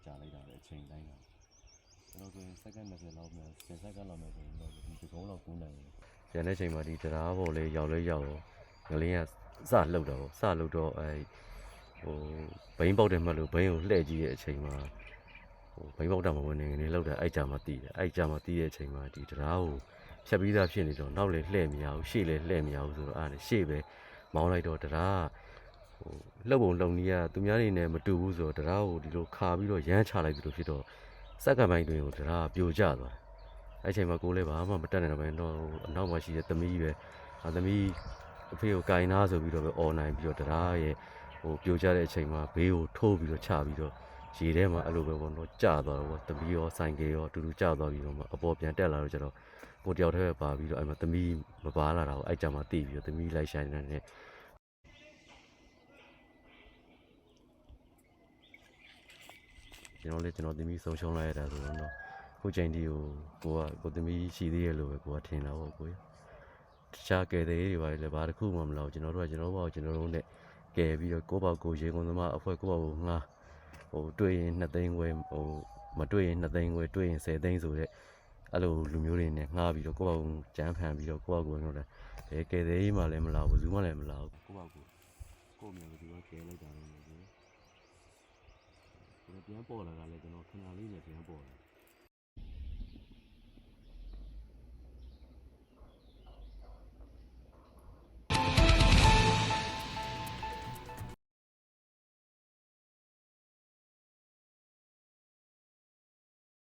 ကြာလိုက်တာပဲအချိန်တိုင်းကကျွန်တော်ဆိုရင်စက္ကန့်20လောက်မှ10စက္ကန့်လောက်မှဆိုရင်တော့ဒီကုန်းလောက်ကူးနိုင်တယ်ကျန်တဲ့ချိန်မှာဒီတရားပေါ်လေးရောက်လဲရောက်ရောငလင်းကစလှုပ်တာပေါ့စလှုပ်တော့ဘိန်းပေါက်တယ်မှလို့ဘိန်းကိုလှည့်ကြည့်တဲ့အချိန်မှာဘိန်းပေါက်တာမဝင်နေနေလှုပ်တာအဲ့ကြာမှတီးတယ်အဲ့ကြာမှတီးတဲ့အချိန်မှာဒီတရားကိုဖြတ်ပြီးသားဖြစ်နေတော့နောက်လေလှည့်မရဘူးရှေ့လေလှည့်မရဘူးဆိုတော့အဲ့ဒါရှေ့ပဲမောင်းလိုက်တော့တရားလှုပ်ပုံလှုပ်နည်းကသူများတွေနဲ့မတူဘူးဆိုတော့တရားကိုဒီလိုခါပြီးတော့ရမ်းချလိုက်ပြီးလို့ဖြစ်တော့စက္ကန့်ပိုင်းတွင်ကိုတရားပြိုကျသွားအဲ့ချိန်မှာကိုလည်းဘာမှမတက်နိုင်တော့ဘဲတော့အနောက်မှာရှိတဲ့သမီးပဲသမီးအဖေကိုကင်နာဆိုပြီးတော့ပဲអော်နိုင်ပြီးတော့တရားရဲ့ပြိုကျတဲ့အချိန်မှာဘေးကိုထိုးပြီးတော့ချပြီးတော့ရေထဲမှာအဲ့လိုပဲပေါ့နော်ကျသွားတော့ပေါ့သမီးရောဆိုင်ကယ်ရောအတူတူကျသွားပြီးတော့မှအပေါ်ပြန်တက်လာတော့ကျတော့ကိုတယောက်တည်းပဲပါပြီးတော့အဲ့မှာသမီးမပါလာတာကိုအဲ့ကြမှာတိပြီးတော့သမီးလိုက်ဆိုင်နေတဲ့ကျွန်တော်သမီးဆုံးရှုံးလိုက်ရတာဆိုတော့နော်ခုချိန်ဒီကိုသမီးရှိသေးရဲ့လို့ပဲကိုကထင်တာပေါ့ကိုတခြားကယ်တဲ့တွေပါလေဘာတစ်ခုမှမလုပ်ကျွန်တော်တို့ဘောက်ကျွန်တော်တို့နဲ့ကယ်ပြီးတော့ကိုပေါ့ကိုရေကုန်သမားအဖွဲ့ကိုပေါ့ကိုငှားတွေ့ရင်2သိန်းခွဲမတွေ့ရင်2သိန်းခွဲတွေ့ရင်10သိန်းဆိုတဲ့အဲ့လိုလူမျိုးတွေနဲ့ငှားပြီးတော့ကိုပေါ့ကိုကြမ်းဖန်ပြီးတော့ကိုပေါ့ကိုတော့ကယ်တဲ့မှလည်းမလာဘူးဘူးမှလည်းမလာဘူးကိုပေါ့ကိုမြန်သူကကယ်လိုက်တာလည်းမဟုတ်ဘူးပြန်ပေါ်လာတာလည်းကျွန်တော်ခဏလေးနဲ့ပြန်ပေါ်လာ